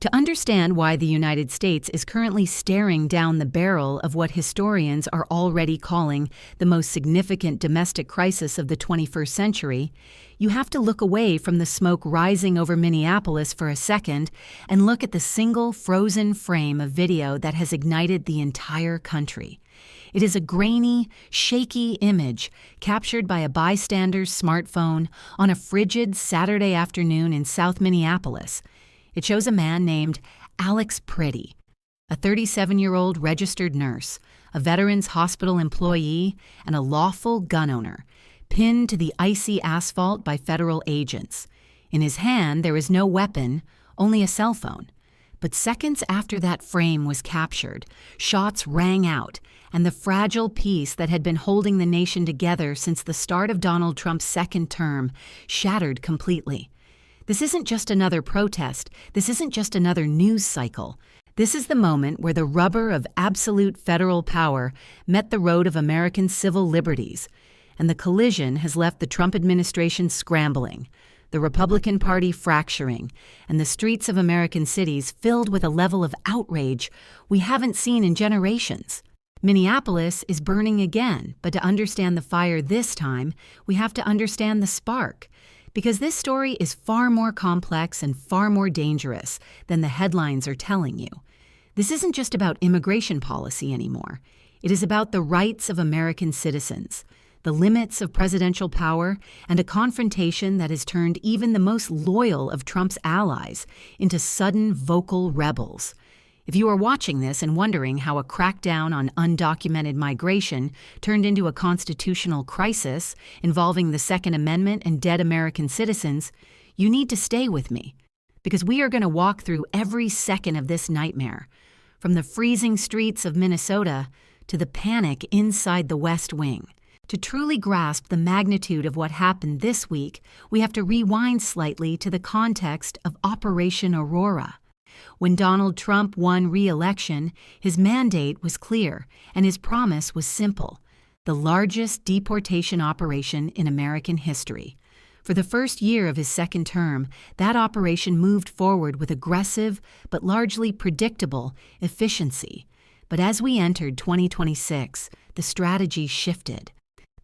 To understand why the United States is currently staring down the barrel of what historians are already calling the most significant domestic crisis of the 21st century, you have to look away from the smoke rising over Minneapolis for a second and look at the single frozen frame of video that has ignited the entire country. It is a grainy, shaky image captured by a bystander's smartphone on a frigid Saturday afternoon in South Minneapolis. It shows a man named Alex Pretti, a 37-year-old registered nurse, a Veterans Hospital employee, and a lawful gun owner, pinned to the icy asphalt by federal agents. In his hand, there is no weapon, only a cell phone. But seconds after that frame was captured, shots rang out, and the fragile peace that had been holding the nation together since the start of Donald Trump's second term shattered completely. This isn't just another protest. This isn't just another news cycle. This is the moment where the rubber of absolute federal power met the road of American civil liberties, and the collision has left the Trump administration scrambling, the Republican Party fracturing, and the streets of American cities filled with a level of outrage we haven't seen in generations. Minneapolis is burning again, but to understand the fire this time, we have to understand the spark. Because this story is far more complex and far more dangerous than the headlines are telling you. This isn't just about immigration policy anymore. It is about the rights of American citizens, the limits of presidential power, and a confrontation that has turned even the most loyal of Trump's allies into sudden vocal rebels. If you are watching this and wondering how a crackdown on undocumented migration turned into a constitutional crisis involving the Second Amendment and dead American citizens, you need to stay with me, because we are going to walk through every second of this nightmare, from the freezing streets of Minnesota to the panic inside the West Wing. To truly grasp the magnitude of what happened this week, we have to rewind slightly to the context of Operation Aurora. When Donald Trump won re-election, his mandate was clear, and his promise was simple: the largest deportation operation in American history. For the first year of his second term, that operation moved forward with aggressive, but largely predictable, efficiency. But as we entered 2026, the strategy shifted.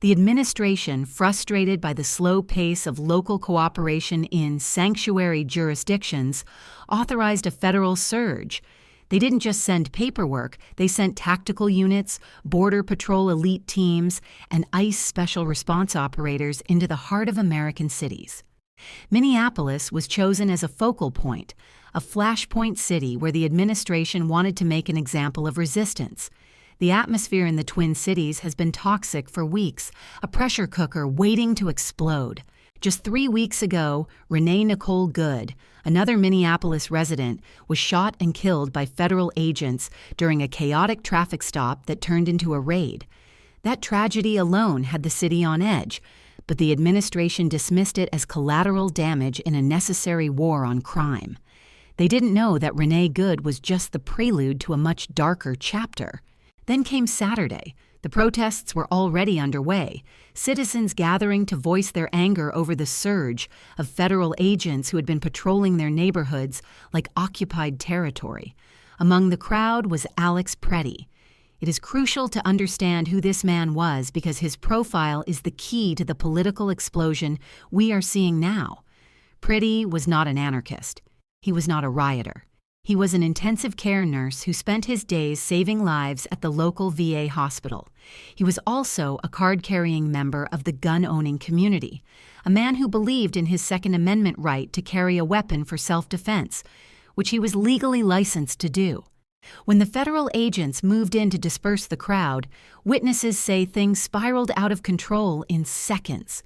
The administration, frustrated by the slow pace of local cooperation in sanctuary jurisdictions, authorized a federal surge. They didn't just send paperwork, they sent tactical units, Border Patrol elite teams, and ICE special response operators into the heart of American cities. Minneapolis was chosen as a focal point, a flashpoint city where the administration wanted to make an example of resistance. The atmosphere in the Twin Cities has been toxic for weeks, a pressure cooker waiting to explode. Just 3 weeks ago, Renee Nicole Good, another Minneapolis resident, was shot and killed by federal agents during a chaotic traffic stop that turned into a raid. That tragedy alone had the city on edge, but the administration dismissed it as collateral damage in a necessary war on crime. They didn't know that Renee Good was just the prelude to a much darker chapter. Then came Saturday. The protests were already underway, citizens gathering to voice their anger over the surge of federal agents who had been patrolling their neighborhoods like occupied territory. Among the crowd was Alex Pretti. It is crucial to understand who this man was because his profile is the key to the political explosion we are seeing now. Pretti was not an anarchist. He was not a rioter. He was an intensive care nurse who spent his days saving lives at the local VA hospital. He was also a card-carrying member of the gun-owning community, a man who believed in his Second Amendment right to carry a weapon for self-defense, which he was legally licensed to do. When the federal agents moved in to disperse the crowd, witnesses say things spiraled out of control in seconds.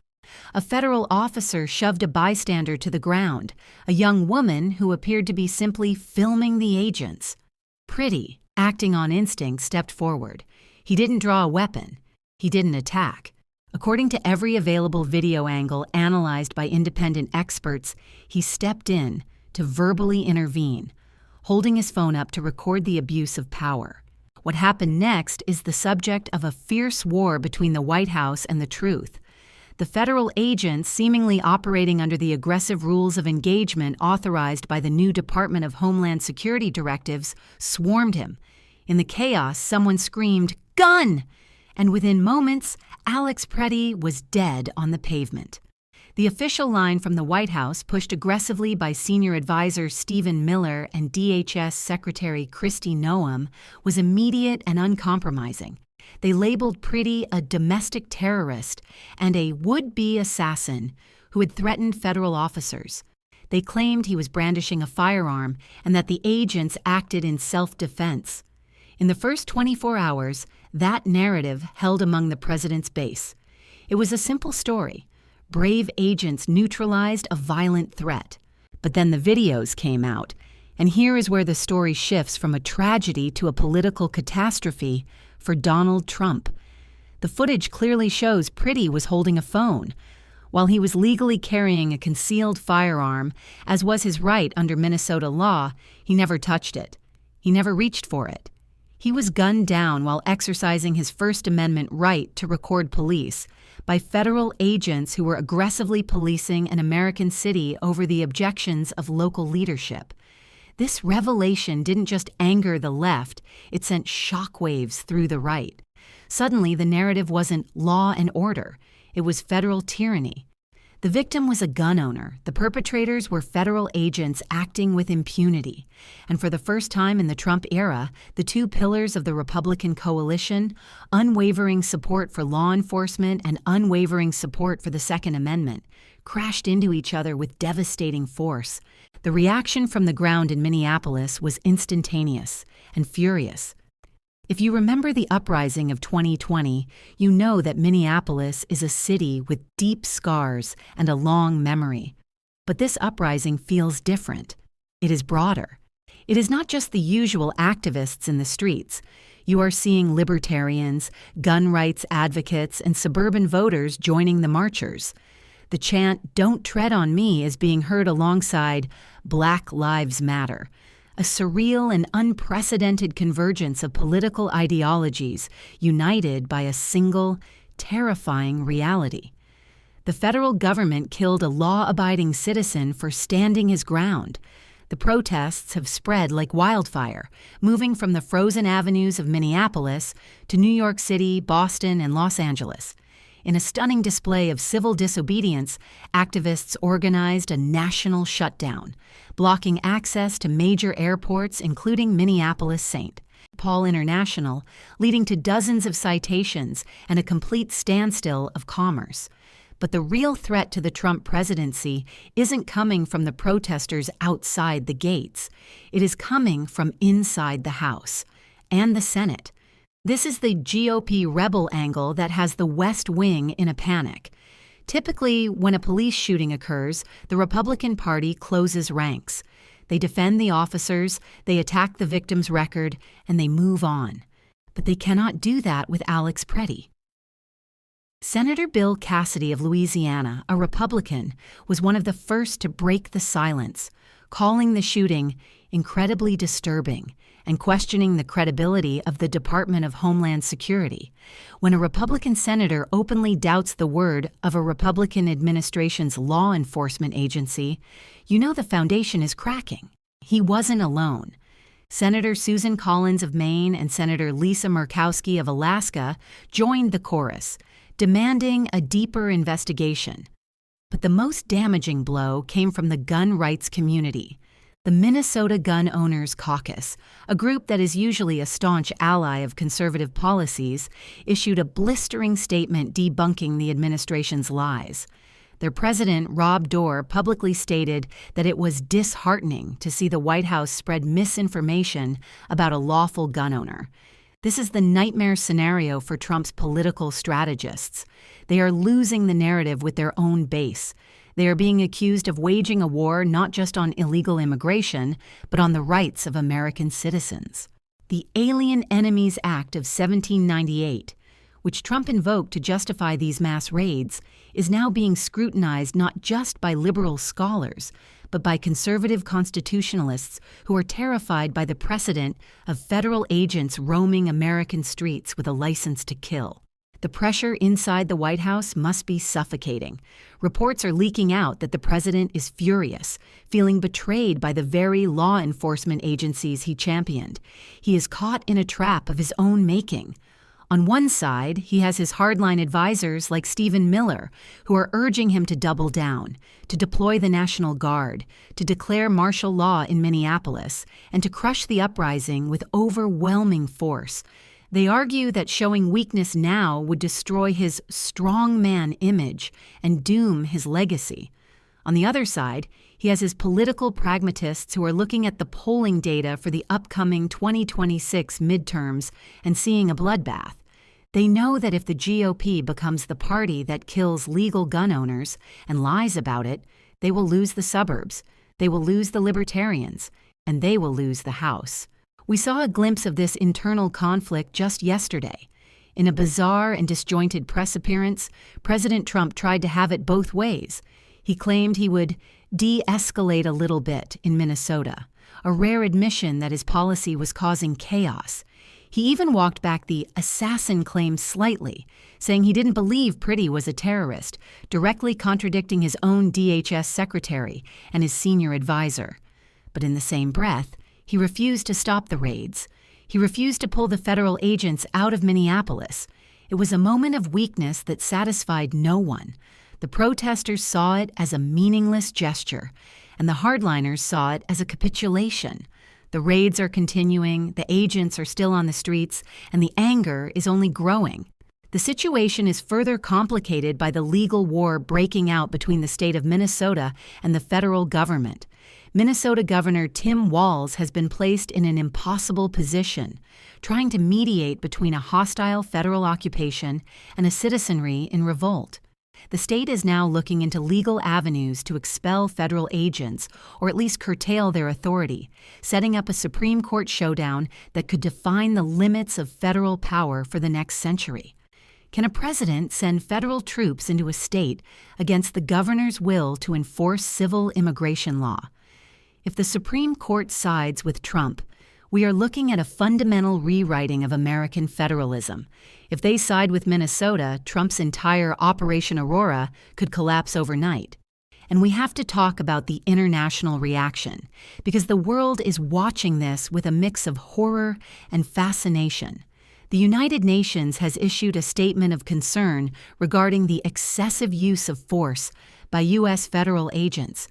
A federal officer shoved a bystander to the ground, a young woman who appeared to be simply filming the agents. Pretti, acting on instinct, stepped forward. He didn't draw a weapon. He didn't attack. According to every available video angle analyzed by independent experts, he stepped in to verbally intervene, holding his phone up to record the abuse of power. What happened next is the subject of a fierce war between the White House and the truth. The federal agents, seemingly operating under the aggressive rules of engagement authorized by the new Department of Homeland Security directives, swarmed him. In the chaos, someone screamed, "Gun!" And within moments, Alex Pretti was dead on the pavement. The official line from the White House, pushed aggressively by senior advisor Stephen Miller and DHS Secretary Kristi Noem, was immediate and uncompromising. They labeled Pretti a domestic terrorist and a would-be assassin who had threatened federal officers. They claimed he was brandishing a firearm and that the agents acted in self-defense. In the first 24 hours, that narrative held among the president's base. It was a simple story. Brave agents neutralized a violent threat. But then the videos came out, and here is where the story shifts from a tragedy to a political catastrophe for Donald Trump. The footage clearly shows Pretti was holding a phone. While he was legally carrying a concealed firearm, as was his right under Minnesota law, he never touched it. He never reached for it. He was gunned down while exercising his First Amendment right to record police by federal agents who were aggressively policing an American city over the objections of local leadership. This revelation didn't just anger the left, it sent shockwaves through the right. Suddenly, the narrative wasn't law and order, it was federal tyranny. The victim was a gun owner. The perpetrators were federal agents acting with impunity. And for the first time in the Trump era, the two pillars of the Republican coalition, unwavering support for law enforcement and unwavering support for the Second Amendment, crashed into each other with devastating force. The reaction from the ground in Minneapolis was instantaneous and furious. If you remember the uprising of 2020, you know that Minneapolis is a city with deep scars and a long memory. But this uprising feels different. It is broader. It is not just the usual activists in the streets. You are seeing libertarians, gun rights advocates, and suburban voters joining the marchers. The chant, "Don't tread on me," is being heard alongside "Black Lives Matter," a surreal and unprecedented convergence of political ideologies united by a single, terrifying reality. The federal government killed a law-abiding citizen for standing his ground. The protests have spread like wildfire, moving from the frozen avenues of Minneapolis to New York City, Boston, and Los Angeles. In a stunning display of civil disobedience, activists organized a national shutdown, blocking access to major airports, including Minneapolis-St. Paul International, leading to dozens of citations and a complete standstill of commerce. But the real threat to the Trump presidency isn't coming from the protesters outside the gates. It is coming from inside the House and the Senate. This is the GOP Rebel angle that has the West Wing in a panic. Typically, when a police shooting occurs, the Republican Party closes ranks. They defend the officers, they attack the victim's record, and they move on. But they cannot do that with Alex Pretti. Senator Bill Cassidy of Louisiana, a Republican, was one of the first to break the silence, calling the shooting incredibly disturbing and questioning the credibility of the Department of Homeland Security. When a Republican senator openly doubts the word of a Republican administration's law enforcement agency, you know the foundation is cracking. He wasn't alone. Senator Susan Collins of Maine and Senator Lisa Murkowski of Alaska joined the chorus, demanding a deeper investigation. But the most damaging blow came from the gun rights community. The Minnesota Gun Owners Caucus, a group that is usually a staunch ally of conservative policies, issued a blistering statement debunking the administration's lies. Their president, Rob Dorr, publicly stated that it was disheartening to see the White House spread misinformation about a lawful gun owner. This is the nightmare scenario for Trump's political strategists. They are losing the narrative with their own base. They are being accused of waging a war not just on illegal immigration, but on the rights of American citizens. The Alien Enemies Act of 1798, which Trump invoked to justify these mass raids, is now being scrutinized not just by liberal scholars, but by conservative constitutionalists who are terrified by the precedent of federal agents roaming American streets with a license to kill. The pressure inside the White House must be suffocating. Reports are leaking out that the president is furious, feeling betrayed by the very law enforcement agencies he championed. He is caught in a trap of his own making. On one side, he has his hardline advisors like Stephen Miller, who are urging him to double down, to deploy the National Guard, to declare martial law in Minneapolis, and to crush the uprising with overwhelming force. They argue that showing weakness now would destroy his strongman image and doom his legacy. On the other side, he has his political pragmatists who are looking at the polling data for the upcoming 2026 midterms and seeing a bloodbath. They know that if the GOP becomes the party that kills legal gun owners and lies about it, they will lose the suburbs, they will lose the libertarians, and they will lose the House. We saw a glimpse of this internal conflict just yesterday. In a bizarre and disjointed press appearance, President Trump tried to have it both ways. He claimed he would de-escalate a little bit in Minnesota, a rare admission that his policy was causing chaos. He even walked back the assassin claim slightly, saying he didn't believe Pretti was a terrorist, directly contradicting his own DHS secretary and his senior advisor. But in the same breath, he refused to stop the raids. He refused to pull the federal agents out of Minneapolis. It was a moment of weakness that satisfied no one. The protesters saw it as a meaningless gesture, and the hardliners saw it as a capitulation. The raids are continuing, the agents are still on the streets, and the anger is only growing. The situation is further complicated by the legal war breaking out between the state of Minnesota and the federal government. Minnesota Governor Tim Walz has been placed in an impossible position, trying to mediate between a hostile federal occupation and a citizenry in revolt. The state is now looking into legal avenues to expel federal agents, or at least curtail their authority, setting up a Supreme Court showdown that could define the limits of federal power for the next century. Can a president send federal troops into a state against the governor's will to enforce civil immigration law? If the Supreme Court sides with Trump, we are looking at a fundamental rewriting of American federalism. If they side with Minnesota, Trump's entire Operation Aurora could collapse overnight. And we have to talk about the international reaction, because the world is watching this with a mix of horror and fascination. The United Nations has issued a statement of concern regarding the excessive use of force by U.S. federal agents.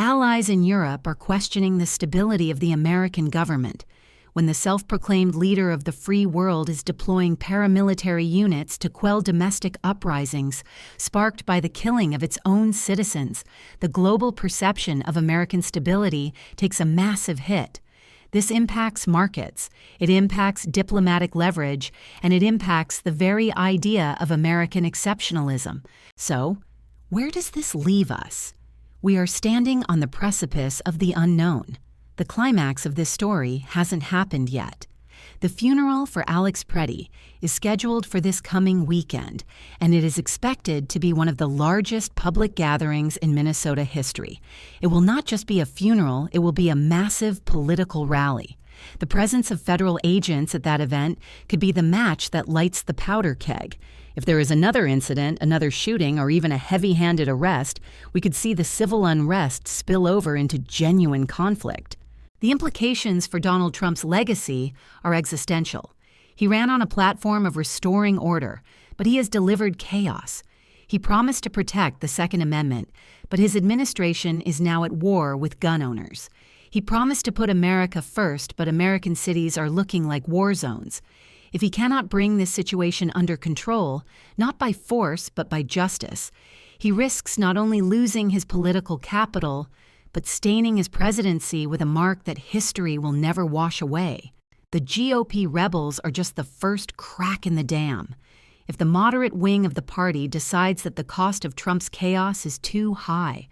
Allies in Europe are questioning the stability of the American government. When the self-proclaimed leader of the free world is deploying paramilitary units to quell domestic uprisings sparked by the killing of its own citizens, the global perception of American stability takes a massive hit. This impacts markets, it impacts diplomatic leverage, and it impacts the very idea of American exceptionalism. So, where does this leave us? We are standing on the precipice of the unknown. The climax of this story hasn't happened yet. The funeral for Alex Pretti is scheduled for this coming weekend, and it is expected to be one of the largest public gatherings in Minnesota history. It will not just be a funeral, it will be a massive political rally. The presence of federal agents at that event could be the match that lights the powder keg. If there is another incident, another shooting, or even a heavy-handed arrest, we could see the civil unrest spill over into genuine conflict. The implications for Donald Trump's legacy are existential. He ran on a platform of restoring order, but he has delivered chaos. He promised to protect the Second Amendment, but his administration is now at war with gun owners. He promised to put America first, but American cities are looking like war zones. If he cannot bring this situation under control, not by force but by justice, he risks not only losing his political capital, but staining his presidency with a mark that history will never wash away. The GOP Rebels are just the first crack in the dam. If the moderate wing of the party decides that the cost of Trump's chaos is too high,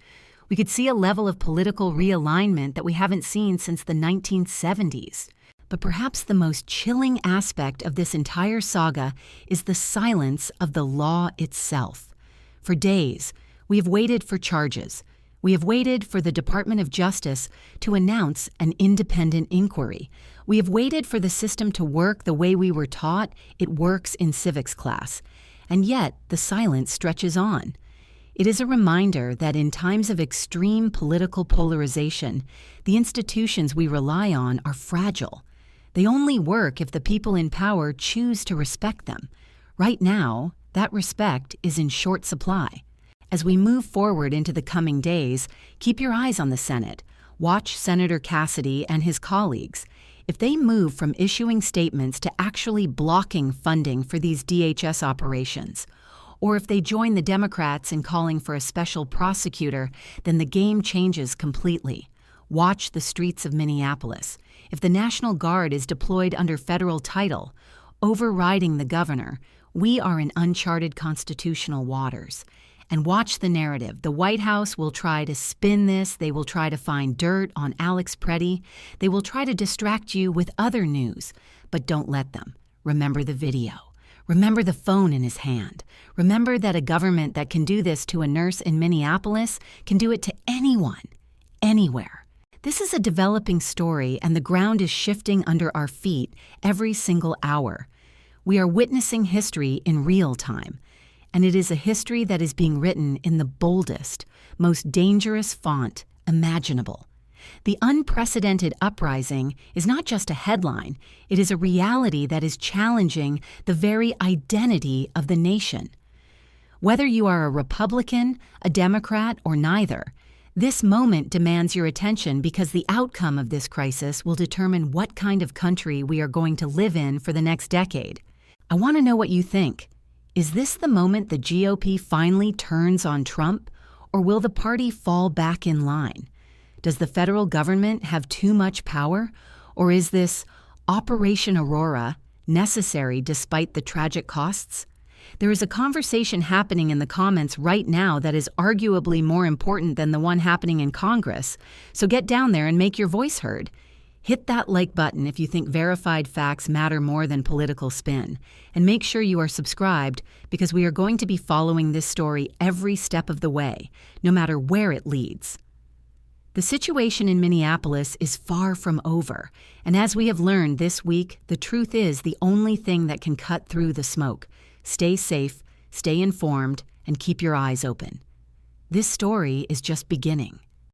we could see a level of political realignment that we haven't seen since the 1970s. But perhaps the most chilling aspect of this entire saga is the silence of the law itself. For days, we have waited for charges. We have waited for the Department of Justice to announce an independent inquiry. We have waited for the system to work the way we were taught it works in civics class. and yet the silence stretches on. It is a reminder that in times of extreme political polarization, the institutions we rely on are fragile. They only work if the people in power choose to respect them. Right now, that respect is in short supply. As we move forward into the coming days, keep your eyes on the Senate. Watch Senator Cassidy and his colleagues. If they move from issuing statements to actually blocking funding for these DHS operations, or if they join the Democrats in calling for a special prosecutor, then the game changes completely. Watch the streets of Minneapolis. If the National Guard is deployed under federal title, overriding the governor, we are in uncharted constitutional waters. And watch the narrative. The White House will try to spin this. They will try to find dirt on Alex Pretti. They will try to distract you with other news. But don't let them. Remember the video. Remember the phone in his hand. Remember that a government that can do this to a nurse in Minneapolis can do it to anyone, anywhere. This is a developing story, and the ground is shifting under our feet every single hour. We are witnessing history in real time. And it is a history that is being written in the boldest, most dangerous font imaginable. The unprecedented uprising is not just a headline, it is a reality that is challenging the very identity of the nation. Whether you are a Republican, a Democrat, or neither, this moment demands your attention because the outcome of this crisis will determine what kind of country we are going to live in for the next decade. I want to know what you think. Is this the moment the GOP finally turns on Trump, or will the party fall back in line? Does the federal government have too much power, or is this Operation Aurora necessary despite the tragic costs? There is a conversation happening in the comments right now that is arguably more important than the one happening in Congress, so get down there and make your voice heard. Hit that like button if you think verified facts matter more than political spin. And make sure you are subscribed because we are going to be following this story every step of the way, no matter where it leads. The situation in Minneapolis is far from over, and as we have learned this week, the truth is the only thing that can cut through the smoke. Stay safe, stay informed, and keep your eyes open. This story is just beginning.